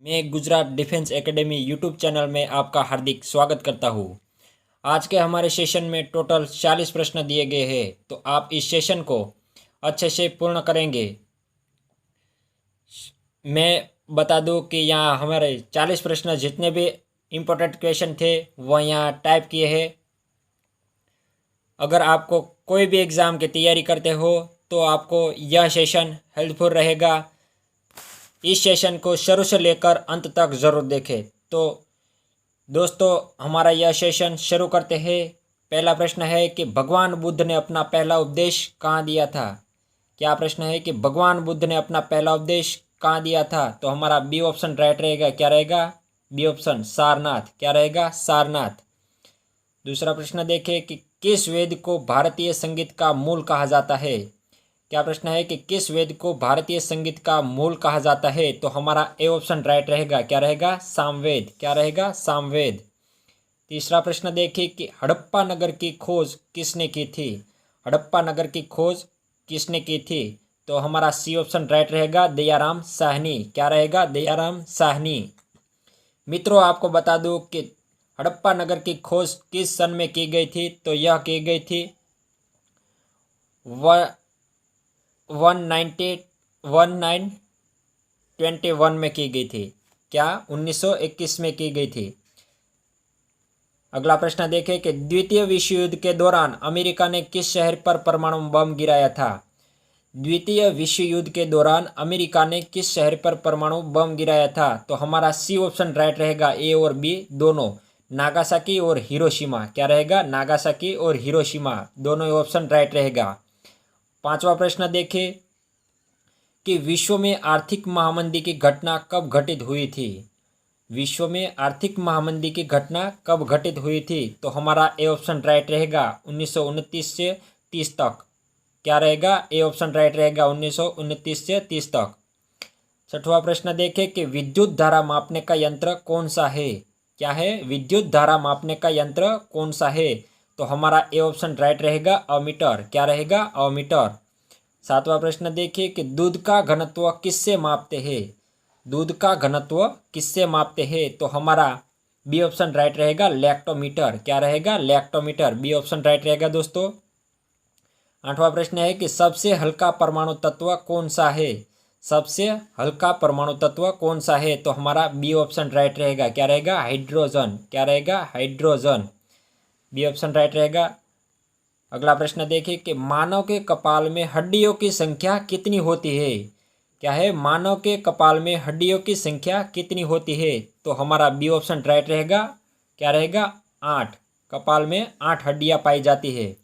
मैं Gujarat defence academy YouTube channel में आपका हार्दिक स्वागत करता हूँ। आज के हमारे सेशन में टोटल 40 प्रश्न दिए गए हैं, तो आप इस सेशन को अच्छे से पूर्ण करेंगे। मैं बता दूं कि यहाँ हमारे 40 प्रश्न जितने भी इम्पोर्टेंट क्वेश्चन थे वो यहाँ टाइप किए हैं। अगर आपको कोई भी एग्ज़ाम की तैयारी करते हो तो आपको यह सेशन हेल्पफुल रहेगा। इस सेशन को शुरू से लेकर अंत तक ज़रूर देखें। तो दोस्तों, हमारा यह सेशन शुरू करते हैं। पहला प्रश्न है कि भगवान बुद्ध ने अपना पहला उपदेश कहाँ दिया था। क्या प्रश्न है कि भगवान बुद्ध ने अपना पहला उपदेश कहाँ दिया था। तो हमारा बी ऑप्शन राइट रहेगा। क्या रहेगा? B option Sarnath. क्या रहेगा? सारनाथ। दूसरा प्रश्न देखें कि किस वेद को भारतीय संगीत का मूल कहा जाता है। क्या प्रश्न है कि किस वेद को भारतीय संगीत का मूल कहा जाता है। तो हमारा ए ऑप्शन राइट रहेगा। क्या रहेगा? सामवेद। क्या रहेगा? सामवेद। तीसरा प्रश्न देखिए कि हड़प्पा नगर की खोज किसने की थी। हड़प्पा नगर की खोज किसने की थी। तो हमारा सी ऑप्शन राइट रहेगा। दयाराम साहनी। क्या रहेगा? दयाराम साहनी। मित्रों, आपको बता दूं कि हड़प्पा नगर की खोज किस सन में की गई थी। तो यह की गई थी 1921 में की गई थी। क्या? 1921 में की गई थी। अगला प्रश्न देखें कि द्वितीय विश्व युद्ध के दौरान अमेरिका ने किस शहर पर परमाणु बम गिराया था। द्वितीय विश्व युद्ध के दौरान अमेरिका ने किस शहर पर परमाणु बम गिराया था। तो हमारा सी ऑप्शन राइट रहेगा। ए और बी दोनों, नागासाकी और हिरोशिमा। क्या रहेगा? नागासाकी और हिरोशिमा दोनों ऑप्शन राइट रहेगा। पांचवा प्रश्न देखें कि विश्व में आर्थिक महामंदी की घटना कब घटित हुई थी। विश्व में आर्थिक महामंदी की घटना कब घटित हुई थी। तो हमारा ए ऑप्शन राइट रहेगा 1929 से 30 तक। क्या रहेगा? ए ऑप्शन राइट रहेगा 1929 से 30 तक। छठवां प्रश्न देखें कि विद्युत धारा मापने का यंत्र कौन सा है। क्या है? विद्युत धारा मापने का यंत्र कौन सा है। तो हमारा ए ऑप्शन राइट रहेगा अमीटर। क्या रहेगा? अमीटर। सातवां प्रश्न देखिए कि दूध का घनत्व किससे मापते हैं। दूध का घनत्व किससे मापते हैं। तो हमारा बी ऑप्शन राइट रहेगा लैक्टोमीटर। क्या रहेगा? लैक्टोमीटर। बी ऑप्शन राइट रहेगा दोस्तों। आठवां प्रश्न है कि सबसे हल्का परमाणु तत्व कौन सा है। सबसे हल्का परमाणु तत्व कौन सा है। तो हमारा बी ऑप्शन राइट रहेगा। क्या रहेगा? हाइड्रोजन। क्या रहेगा? हाइड्रोजन। बी ऑप्शन राइट रहेगा। अगला प्रश्न देखिए कि मानव के कपाल में हड्डियों की संख्या कितनी होती है। क्या है? मानव के कपाल में हड्डियों की संख्या कितनी होती है। तो हमारा बी ऑप्शन राइट रहेगा। क्या रहेगा? 8। कपाल में 8 हड्डियां पाई जाती है।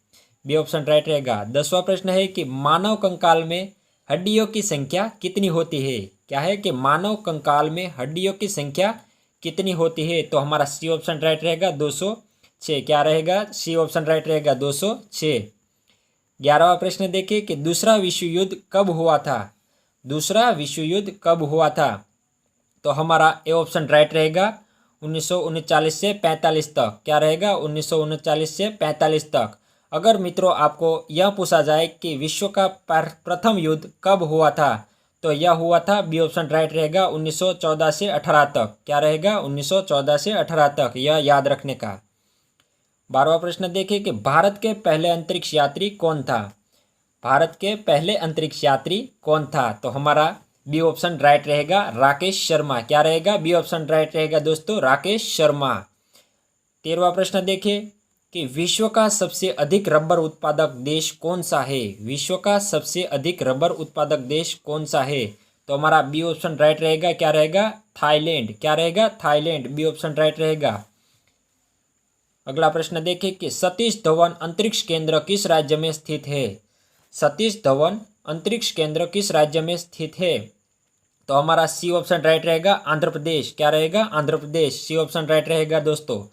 बी ऑप्शन राइट रहेगा। 10वां प्रश्न है कि मानव कंकाल में हड्डियों की संख्या कितनी होती है। क्या है कि मानव कंकाल में हड्डियों की संख्या कितनी होती है। तो हमारा सी ऑप्शन राइट रहेगा 206। क्या रहेगा? सी ऑप्शन राइट रहेगा 206। 11वां प्रश्न देखिए कि दूसरा विश्व युद्ध कब हुआ था। दूसरा विश्व युद्ध कब हुआ था। तो हमारा ए ऑप्शन राइट रहेगा 1939 से 45 तक। क्या रहेगा? 1939 से 45 तक। अगर मित्रों आपको यह पूछा जाए कि विश्व का प्रथम युद्ध कब हुआ था, तो यह हुआ था, बी ऑप्शन राइट रहेगा 1914 से 18 तक। क्या रहेगा? 1914 से 18 तक, यह याद रखने का। 12वां प्रश्न देखिए कि भारत के पहले अंतरिक्ष यात्री कौन था। भारत के पहले अंतरिक्ष यात्री कौन था। तो हमारा बी ऑप्शन राइट रहेगा राकेश शर्मा। क्या रहेगा? बी ऑप्शन राइट रहेगा दोस्तों, राकेश शर्मा। 13वां प्रश्न देखिए कि विश्व का सबसे अधिक रबर उत्पादक देश कौन सा है। विश्व का सबसे अधिक रबर उत्पादक देश कौन सा है। तो हमारा बी ऑप्शन राइट रहेगा। क्या रहेगा? थाईलैंड। क्या रहेगा? थाईलैंड। बी ऑप्शन राइट रहेगा। अगला प्रश्न देखिए कि सतीश धवन अंतरिक्ष केंद्र किस राज्य में स्थित है। सतीश धवन अंतरिक्ष केंद्र किस राज्य में स्थित है। तो हमारा सी ऑप्शन राइट रहेगा आंध्र प्रदेश। क्या रहेगा? Andhra Pradesh. C option right रहेगा दोस्तों।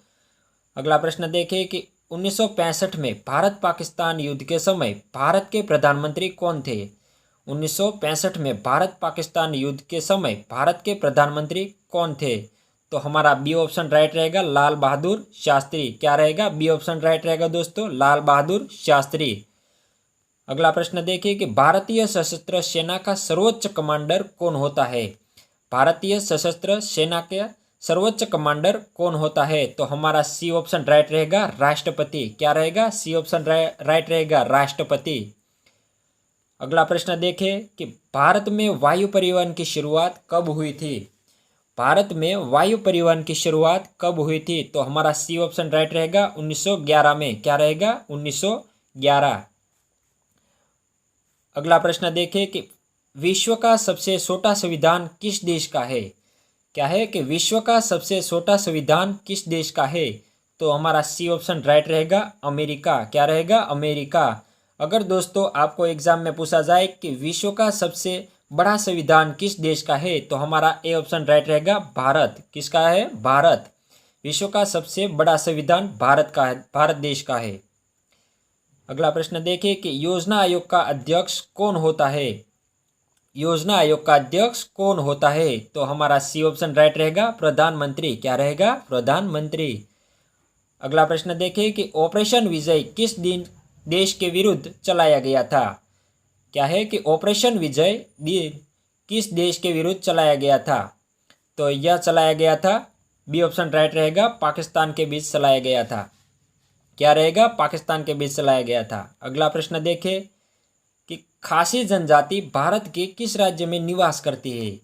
अगला प्रश्न देखिए कि 1965 में भारत पाकिस्तान युद्ध के समय भारत के प्रधानमंत्री कौन थे। 1965 में भारत पाकिस्तान युद्ध के समय भारत के प्रधानमंत्री कौन थे। तो हमारा बी ऑप्शन राइट रहेगा लाल बहादुर शास्त्री। क्या रहेगा? बी ऑप्शन राइट रहेगा दोस्तों, लाल बहादुर शास्त्री। अगला प्रश्न देखिए कि भारतीय सशस्त्र सेना का सर्वोच्च कमांडर कौन होता है। भारतीय सशस्त्र सेना के सर्वोच्च कमांडर कौन होता है? तो हमारा सी ऑप्शन राइट रहेगा, राष्ट्रपति। क्या रहेगा? सी ऑप्शन राइट रहेगा, राष्ट्रपति। अगला प्रश्न देखें कि भारत में वायु परिवहन की शुरुआत कब हुई थी? भारत में वायु परिवहन की शुरुआत कब हुई थी? तो हमारा सी ऑप्शन राइट रहेगा, 1911 में। क्या रहेगा? 1911। अगला प्रश्न देखें कि विश्व का सबसे छोटा संविधान किस देश का है? क्या है कि विश्व का सबसे छोटा संविधान किस देश का है? तो हमारा सी ऑप्शन राइट रहेगा, अमेरिका। क्या रहेगा? अमेरिका। अगर दोस्तों आपको एग्जाम में पूछा जाए कि विश्व का सबसे बड़ा संविधान किस देश का है, तो हमारा ए ऑप्शन राइट रहेगा, भारत। किसका है? भारत। विश्व का सबसे बड़ा संविधान भारत का है, भारत देश का है। अगला प्रश्न देखिए कि योजना आयोग का अध्यक्ष कौन होता है? योजना आयोग का अध्यक्ष कौन होता है? तो हमारा सी ऑप्शन राइट रहेगा, प्रधानमंत्री। क्या रहेगा? प्रधानमंत्री। अगला प्रश्न देखिए कि ऑपरेशन विजय किस दिन देश के विरुद्ध चलाया गया था? क्या है कि ऑपरेशन विजय किस देश के विरुद्ध चलाया गया था? तो यह चलाया गया था, बी ऑप्शन राइट रहेगा, पाकिस्तान के बीच चलाया गया था। क्या रहेगा? पाकिस्तान के बीच चलाया गया था। अगला प्रश्न देखें कि खासी जनजाति भारत के किस राज्य में निवास करती है?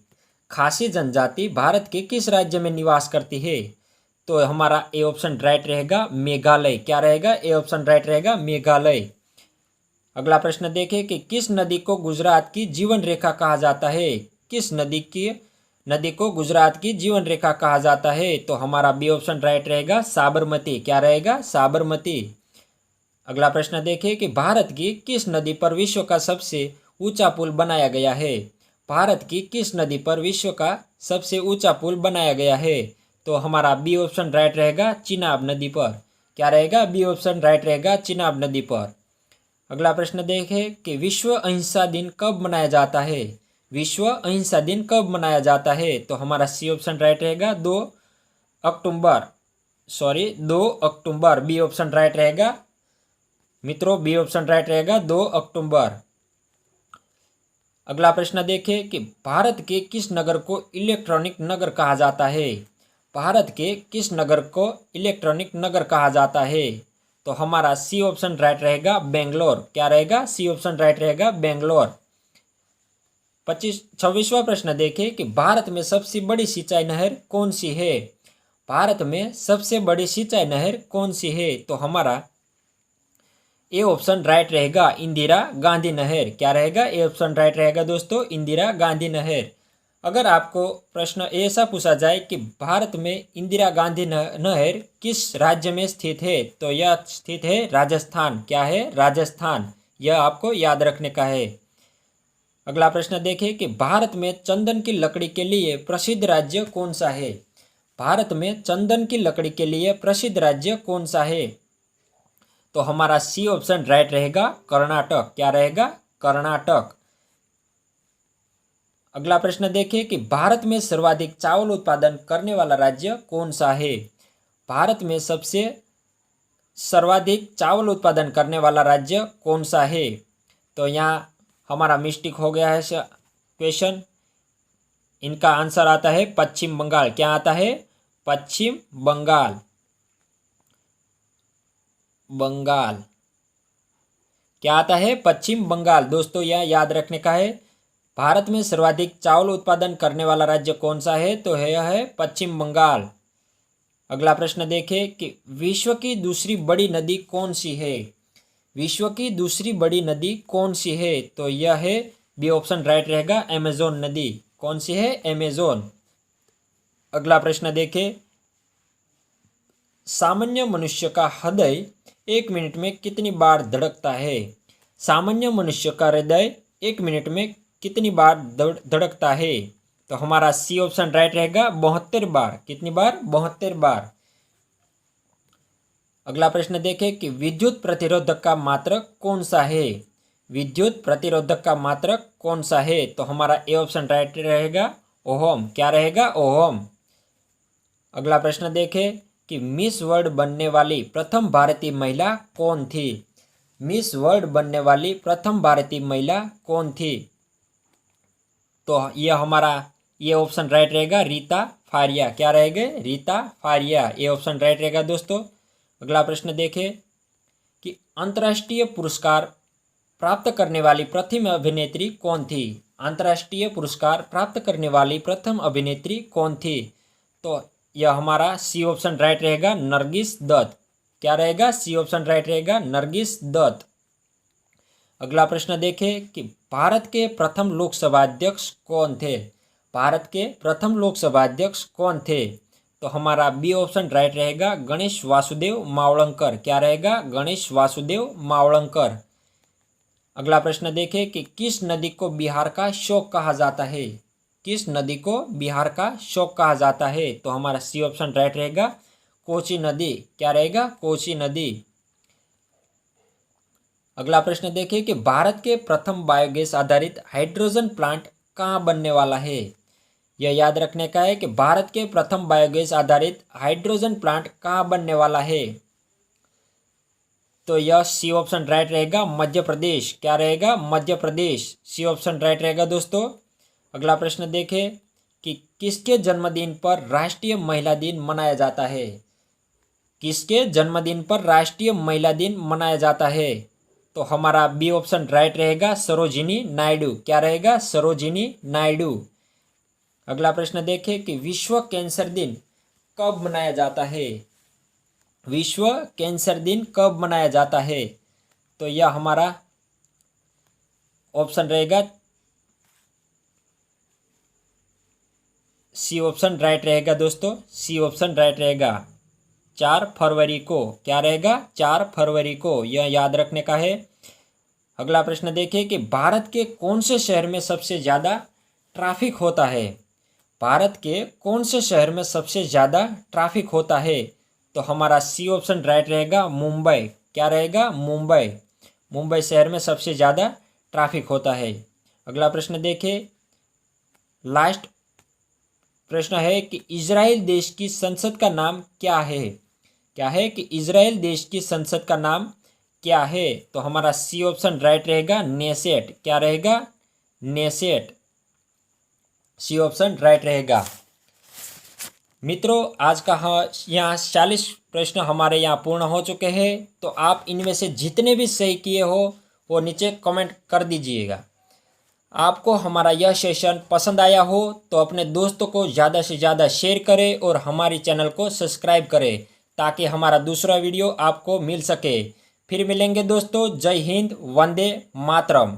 खासी जनजाति भारत के किस राज्य में निवास करती है? तो हमारा ए ऑप्शन राइट रहेगा, मेघालय। क्या रहेगा? ए ऑप्शन राइट रहेगा, मेघालय। अगला प्रश्न देखें कि किस नदी को गुजरात की जीवन रेखा कहा जाता है? किस नदी को गुजरात की जीवन रेखा कहा जाता है? तो हमारा बी ऑप्शन राइट रहेगा, साबरमती। क्या रहेगा? साबरमती। अगला प्रश्न देखें कि भारत की किस नदी पर विश्व का सबसे ऊंचा पुल बनाया गया है? भारत की किस नदी पर विश्व का सबसे ऊंचा पुल बनाया गया है? तो हमारा बी ऑप्शन राइट रहेगा, चिनाब नदी पर। क्या रहेगा? बी ऑप्शन राइट रहेगा, चिनाब नदी पर। अगला प्रश्न देखें कि विश्व अहिंसा दिन कब मनाया जाता है? विश्व अहिंसा दिन कब मनाया जाता है? तो हमारा सी ऑप्शन राइट रहेगा, 2 अक्टूबर। बी ऑप्शन राइट रहेगा मित्रों, बी ऑप्शन राइट रहेगा, 2 अक्टूबर। अगला प्रश्न देखें कि भारत के किस नगर को इलेक्ट्रॉनिक नगर कहा जाता है? भारत के किस नगर को इलेक्ट्रॉनिक नगर कहा जाता है? तो हमारा सी ऑप्शन राइट रहेगा, बेंगलोर। क्या रहेगा? सी ऑप्शन राइट रहेगा, बेंगलोर। 26वां प्रश्न देखें कि भारत में सबसे बड़ी सिंचाई नहर कौन सी है? भारत में सबसे बड़ी सिंचाई नहर कौन सी है? तो हमारा ए ऑप्शन राइट रहेगा, इंदिरा गांधी नहर। क्या रहेगा? ए ऑप्शन राइट रहेगा दोस्तों, इंदिरा गांधी नहर। अगर आपको प्रश्न ऐसा पूछा जाए कि भारत में इंदिरा गांधी नहर किस राज्य में स्थित है? तो यह स्थित है राजस्थान। क्या है? राजस्थान। यह आपको याद रखने का है। अगला प्रश्न देखें कि भारत में चंदन की लकड़ी के लिए प्रसिद्ध राज्य कौन सा है? भारत में चंदन की लकड़ी के लिए प्रसिद्ध राज्य कौन सा है? तो हमारा सी ऑप्शन राइट रहेगा, कर्नाटक। क्या रहेगा? कर्नाटक। अगला प्रश्न देखें कि भारत में सर्वाधिक चावल उत्पादन करने वाला राज्य कौन सा है? भारत में सबसे सर्वाधिक चावल उत्पादन करने वाला राज्य कौन सा है? तो यहाँ हमारा मिस्टेक हो गया है क्वेश्चन। इनका आंसर आता है पश्चिम बंगाल। क्या आता है? पश्चिम बंगाल। क्या आता है? पश्चिम बंगाल। दोस्तों यह याद रखने का है। भारत में सर्वाधिक चावल उत्पादन करने वाला राज्य कौन सा है? तो यह है पश्चिम बंगाल। अगला प्रश्न देखें कि विश्व की दूसरी बड़ी नदी कौन सी है? विश्व की दूसरी बड़ी नदी कौन सी है? तो यह है, बी ऑप्शन राइट रहेगा, अमेजोन नदी। कौन सी है? अमेजोन। अगला प्रश्न देखें, सामान्य मनुष्य का हृदय 1 मिनट में कितनी बार धड़कता है? सामान्य मनुष्य का हृदय 1 मिनट में कितनी बार धड़कता है? तो हमारा सी ऑप्शन राइट रहेगा, 72 बार। कितनी बार? 72 बार। अगला प्रश्न देखें कि विद्युत प्रतिरोधक का मात्रक कौन सा है? विद्युत प्रतिरोधक का मात्रक कौन सा है? तो हमारा ए ऑप्शन राइट रहेगा, ओहम। क्या रहेगा? ओहम। अगला प्रश्न देखें कि मिस वर्ल्ड बनने वाली प्रथम भारतीय महिला कौन थी? मिस वर्ल्ड बनने वाली प्रथम भारतीय महिला कौन थी? तो यह हमारा ये ऑप्शन राइट रहेगा, रीता फारिया। क्या रहेगा? रीता फारिया, ये ऑप्शन राइट रहेगा दोस्तों। अगला प्रश्न देखें कि अंतर्राष्ट्रीय पुरस्कार प्राप्त करने वाली प्रथम अभिनेत्री कौन थी? अंतर्राष्ट्रीय पुरस्कार प्राप्त करने वाली प्रथम अभिनेत्री कौन थी? तो यह हमारा सी ऑप्शन राइट रहेगा, नरगिस दत्त। क्या रहेगा? सी ऑप्शन राइट रहेगा, नरगिस दत्त। अगला प्रश्न देखें कि भारत के प्रथम लोकसभा अध्यक्ष कौन थे? भारत के प्रथम लोकसभा अध्यक्ष कौन थे? तो हमारा बी ऑप्शन राइट रहेगा, गणेश वासुदेव मावलंकर। क्या रहेगा? गणेश वासुदेव मावलंकर। अगला प्रश्न देखें कि किस नदी को बिहार का शोक कहा जाता है? किस नदी को बिहार का शोक कहा जाता है? तो हमारा सी ऑप्शन राइट रहेगा, कोसी नदी। क्या रहेगा? कोसी नदी। अगला प्रश्न देखें कि भारत के प्रथम बायोगैस आधारित हाइड्रोजन प्लांट कहाँ बनने वाला है? यह याद रखने का है कि भारत के प्रथम बायोगैस आधारित हाइड्रोजन प्लांट कहाँ बनने वाला है? तो यह सी ऑप्शन राइट रहेगा, मध्य प्रदेश। क्या रहेगा? Madhya Pradesh. C option right रहेगा दोस्तों। अगला प्रश्न देखें कि किसके जन्मदिन पर राष्ट्रीय महिला दिन मनाया जाता है? किसके जन्मदिन पर राष्ट्रीय महिला दिन मनाया जाता है? तो हमारा बी ऑप्शन राइट रहेगा, सरोजिनी नायडू। क्या रहेगा? सरोजिनी नायडू। अगला प्रश्न देखें कि विश्व कैंसर दिन कब मनाया जाता है? विश्व कैंसर दिन कब मनाया जाता है? तो यह हमारा ऑप्शन रहेगा, सी ऑप्शन राइट रहेगा दोस्तों। सी ऑप्शन राइट रहेगा, 4 फरवरी को। क्या रहेगा? 4 फरवरी को। यह याद रखने का है। अगला प्रश्न देखें कि भारत के कौन से शहर में सबसे ज़्यादा ट्रैफिक होता है? भारत के कौन से शहर में सबसे ज़्यादा ट्रैफिक होता है? तो हमारा सी ऑप्शन राइट रहेगा, मुंबई। क्या रहेगा? मुंबई। मुंबई शहर में सबसे ज़्यादा ट्रैफिक होता है। अगला प्रश्न देखें, लास्ट प्रश्न है कि इजराइल देश की संसद का नाम क्या है? क्या है कि इजराइल देश की संसद का नाम क्या है? तो हमारा सी ऑप्शन राइट रहेगा, नेसेट। क्या रहेगा? नेसेट। सी ऑप्शन राइट रहेगा। मित्रों, आज का यहाँ 40 प्रश्न हमारे यहाँ पूर्ण हो चुके हैं। तो आप इनमें से जितने भी सही किए हो वो नीचे कमेंट कर दीजिएगा। आपको हमारा यह सेशन पसंद आया हो तो अपने दोस्तों को ज़्यादा से ज़्यादा शेयर करें और हमारी चैनल को सब्सक्राइब करें ताकि हमारा दूसरा वीडियो आपको मिल सके। फिर मिलेंगे दोस्तों। जय हिंद, वंदे मातरम।